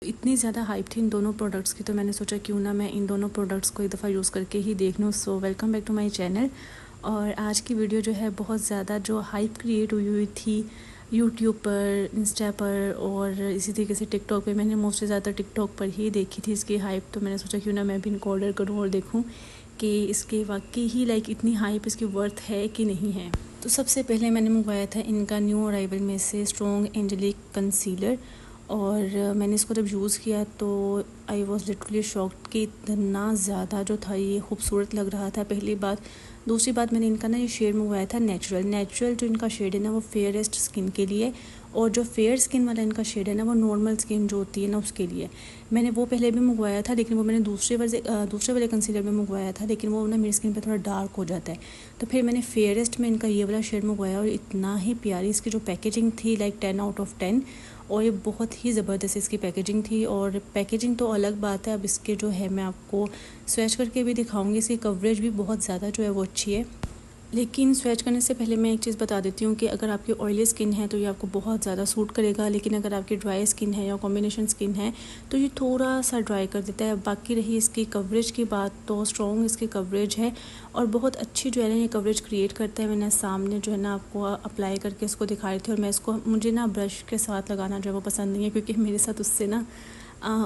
इतनी ज़्यादा हाइप थी इन दोनों प्रोडक्ट्स की, तो मैंने सोचा क्यों ना मैं इन दोनों प्रोडक्ट्स को एक दफ़ा यूज़ करके ही देख लूँ। So welcome back to my channel. और आज की वीडियो जो है बहुत ज़्यादा जो हाइप क्रिएट हुई थी यूट्यूब पर, इंस्टा पर और इसी तरीके से टिकटॉक पे। मैंने मोस्टली ज़्यादा टिकटॉक पर ही देखी थी इसकी हाइप, तो मैंने सोचा क्यों ना मैं भी इनको ऑर्डर करूँ और देखूँ कि इसके वाकई ही इतनी हाइप इसकी वर्थ है कि नहीं है। तो सबसे पहले मैंने मंगवाया था इनका न्यू अराइवल में से स्ट्रॉन्ग एंजेलिक कंसीलर। और मैंने इसको जब यूज़ किया तो आई वॉज लिटरली शॉक्ड कि इतना ज़्यादा जो था ये खूबसूरत लग रहा था, पहली बात। दूसरी बात, मैंने इनका ना ये शेड मंगवाया था नेचुरल जो इनका शेड है ना वो फेयरेस्ट स्किन के लिए, और जो फेयर स्किन वाला इनका शेड है ना वो नॉर्मल स्किन जो होती है ना उसके लिए। मैंने वो पहले भी मंगवाया था, लेकिन वो मैंने दूसरे वाले कंसीलर में मंगवाया था, लेकिन वो ना मेरी स्किन पे थोड़ा डार्क हो जाता है। तो फिर मैंने फेयरेस्ट में इनका ये वाला शेड मंगवाया, और इतना ही प्यारी इसकी जो पैकेजिंग थी 10 आउट ऑफ 10। और ये बहुत ही ज़बरदस्त इसकी पैकेजिंग थी। और पैकेजिंग तो अलग बात है, अब इसके जो है मैं आपको स्वेच करके भी दिखाऊंगी। इसकी कवरेज भी बहुत ज़्यादा जो है वो अच्छी है। लेकिन स्वेच करने से पहले मैं एक चीज़ बता देती हूँ कि अगर आपकी ऑयली स्किन है तो ये आपको बहुत ज़्यादा सूट करेगा, लेकिन अगर आपकी ड्राई स्किन है या कॉम्बिनेशन स्किन है तो ये थोड़ा सा ड्राई कर देता है। बाकी रही इसकी कवरेज की बात, तो स्ट्रॉन्ग इसकी कवरेज है और बहुत अच्छी जो है ना ये कवरेज क्रिएट करता है। मैंने सामने जो है ना आपको अप्लाई करके इसको दिखा रही थी, और मैं इसको, मुझे ना ब्रश के साथ लगाना जो है वो पसंद नहीं है, क्योंकि मेरे साथ उससे ना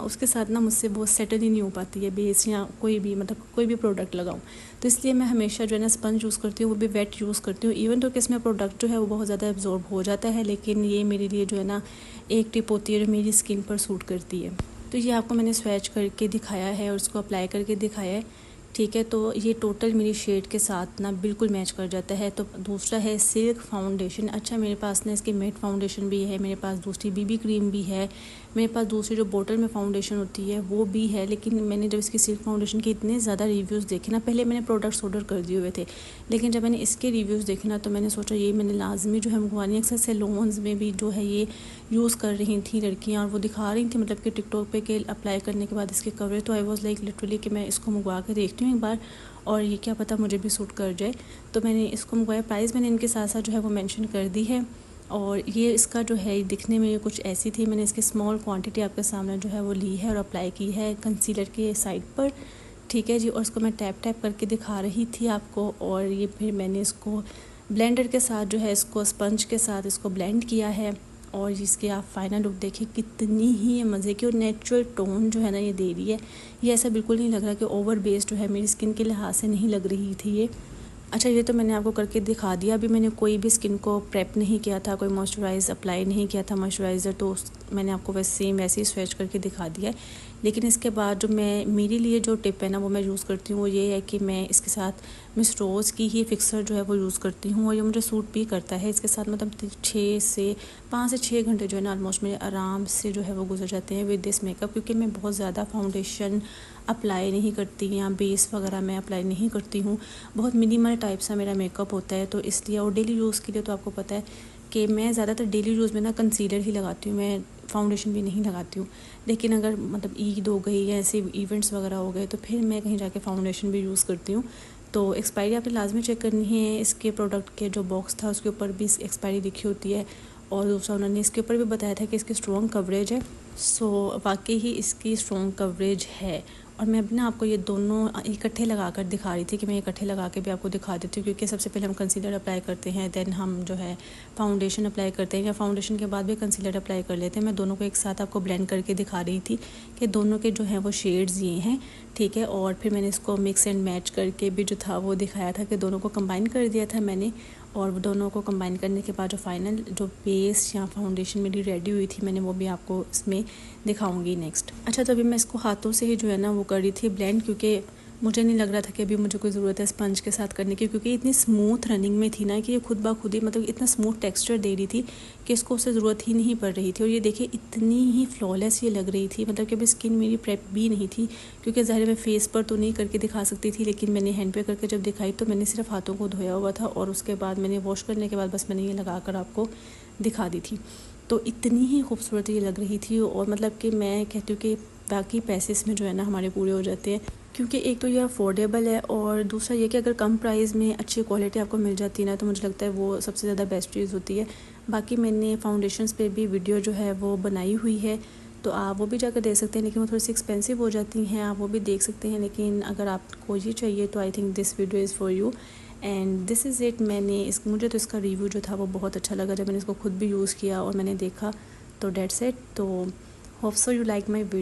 उसके साथ ना मुझसे वो सेटल ही नहीं हो पाती है बेस या कोई भी, मतलब कोई भी प्रोडक्ट लगाऊं। तो इसलिए मैं हमेशा जो है ना स्पंज यूज़ करती हूँ, वो भी वेट यूज़ करती हूँ। इवन तो कि इसमें प्रोडक्ट जो है वो बहुत ज़्यादा एब्जॉर्ब हो जाता है, लेकिन ये मेरे लिए जो है ना एक टिप होती है जो मेरी स्किन पर सूट करती है। तो ये आपको मैंने स्वैच करके दिखाया है और उसको अप्लाई करके दिखाया है, ठीक है। तो ये टोटल मेरी शेड के साथ ना बिल्कुल मैच कर जाता है। तो दूसरा है सिल्क फाउंडेशन। अच्छा, मेरे पास ना इसकी मेट फाउंडेशन भी है, मेरे पास दूसरी बीबी क्रीम भी है, मेरे पास दूसरी जो बोतल में फाउंडेशन होती है वो भी है। लेकिन मैंने जब इसकी सिल्क फाउंडेशन के इतने ज़्यादा रिव्यूज़ देखे ना, पहले मैंने प्रोडक्ट्स ऑर्डर कर दिए हुए थे, लेकिन जब मैंने इसके रिव्यूज़ देखे ना तो मैंने सोचा ये मैंने लाजमी जो है मंगवानी है। अक्सर सैलून्स में भी जो है ये यूज़ कर रही थी लड़कियाँ, और वो दिखा रही थी मतलब कि टिकटॉक पे कि अप्लाई करने के बाद इसके कवरेज। तो आई वॉज लाइक लिटरली कि मैं इसको मंगवा के देखती हूँ एक बार, और ये क्या पता मुझे भी सूट कर जाए। तो मैंने इसको मंगवाया। प्राइस मैंने इनके साथ साथ जो है वो मेंशन कर दी है। और ये इसका जो है दिखने में ये कुछ ऐसी थी। मैंने इसकी स्मॉल क्वांटिटी आपके सामने जो है वो ली है और अप्लाई की है कंसीलर के साइड पर, ठीक है जी। और इसको मैं टैप टैप करके दिखा रही थी आपको, और ये फिर मैंने इसको ब्लेंडर के साथ जो है इसको स्पंज के साथ इसको ब्लेंड किया है। और इसकी आप फाइनल लुक देखिए कितनी ही ये मज़े की और नेचुरल टोन जो है ना ये दे रही है। ये ऐसा बिल्कुल नहीं लग रहा कि ओवर बेस्ड जो है, मेरी स्किन के लिहाज से नहीं लग रही थी ये। अच्छा, ये तो मैंने आपको करके दिखा दिया। अभी मैंने कोई भी स्किन को प्रेप नहीं किया था, कोई मॉइस्चराइज़ अप्लाई नहीं किया था मॉइस्चराइज़र, तो मैंने आपको वैसे ही स्वेच करके दिखा दिया है। लेकिन इसके बाद जो मेरे लिए जो टिप है ना वो मैं यूज़ करती हूँ, वो ये है कि मैं इसके साथ मिस रोज़ की ही फिक्सर जो है वो यूज़ करती हूँ, और ये मुझे सूट भी करता है। इसके साथ मतलब 5 से 6 घंटे जो है ना ऑलमोस्ट मेरे आराम से जो है वो गुजर जाते हैं विद दिस मेकअप, क्योंकि मैं बहुत ज़्यादा फाउंडेशन अप्लाई नहीं करती या बेस वगैरह मैं अप्लाई नहीं करती हूँ। बहुत मिनिमल टाइप सा मेरा मेकअप होता है, तो इसलिए। और डेली यूज़ के लिए तो आपको पता है कि मैं ज़्यादातर डेली यूज़ में ना कंसीलर ही लगाती हूँ, मैं फाउंडेशन भी नहीं लगाती हूँ। लेकिन अगर मतलब ईद हो गई या ऐसे इवेंट्स वगैरह हो गए तो फिर मैं कहीं जाके फाउंडेशन भी यूज़ करती हूँ। तो एक्सपायरी आपने लाजमी चेक करनी है। इसके प्रोडक्ट के जो बॉक्स था उसके ऊपर भी एक्सपायरी लिखी होती है, और दूसरा उन्होंने इसके ऊपर भी बताया था कि इसकी स्ट्रॉन्ग कवरेज है। सो वाकई ही इसकी स्ट्रॉन्ग कवरेज है। और मैं अभी ना आपको ये दोनों इकट्ठे लगा कर दिखा रही थी कि मैं इकट्ठे लगा के भी आपको दिखा देती हूँ, क्योंकि सबसे पहले हम कंसीलर अप्लाई करते हैं, देन हम जो है फाउंडेशन अप्लाई करते हैं, या फाउंडेशन के बाद भी कंसीलर अप्लाई कर लेते हैं। मैं दोनों को एक साथ आपको ब्लेंड करके दिखा रही थी कि दोनों के जो हैं वो शेड्स ये हैं, ठीक है। और फिर मैंने इसको मिक्स एंड मैच करके भी जो था वो दिखाया था कि दोनों को कंबाइन कर दिया था मैंने। और दोनों को कंबाइन करने के बाद जो फाइनल जो बेस या फाउंडेशन मेरी रेडी हुई थी मैंने वो भी आपको इसमें दिखाऊंगी नेक्स्ट। अच्छा, तो अभी मैं इसको हाथों से ही जो है ना वो कर रही थी ब्लेंड, क्योंकि मुझे नहीं लग रहा था कि अभी मुझे कोई ज़रूरत है स्पंज के साथ करने की, क्योंकि इतनी स्मूथ रनिंग में थी ना कि ये खुद ब खुद ही मतलब इतना स्मूथ टेक्सचर दे रही थी कि इसको उससे ज़रूरत ही नहीं पड़ रही थी। और ये देखिए इतनी ही फ्लॉलेस ये लग रही थी, मतलब कि अभी स्किन मेरी प्रेप भी नहीं थी, क्योंकि ज़ाहिर मैं फेस पर तो नहीं करके दिखा सकती थी, लेकिन मैंने हैंड पे करके जब दिखाई तो मैंने सिर्फ हाथों को धोया हुआ था, और उसके बाद मैंने वॉश करने के बाद बस मैंने ये लगा कर आपको दिखा दी थी। तो इतनी ही खूबसूरत ये लग रही थी, और मतलब कि मैं कहती हूँ कि बाकी पैसे इसमें जो है ना हमारे पूरे हो जाते हैं, क्योंकि एक तो ये अफोर्डेबल है, और दूसरा ये कि अगर कम प्राइस में अच्छी क्वालिटी आपको मिल जाती है ना तो मुझे लगता है वो सबसे ज़्यादा बेस्ट चीज़ होती है। बाकी मैंने फाउंडेशंस पे भी वीडियो जो है वो बनाई हुई है, तो आप वो भी जाकर देख सकते हैं, लेकिन वो थोड़ी सी एक्सपेंसिव हो जाती हैं, आप वो भी देख सकते हैं। लेकिन अगर आपको ये चाहिए तो I think this video is for you and this is it. मुझे तो इसका रिव्यू जो था वो बहुत अच्छा लगा जब मैंने इसको खुद भी यूज़ किया और मैंने देखा, तो डेट्स इट। तो hope so you like my video.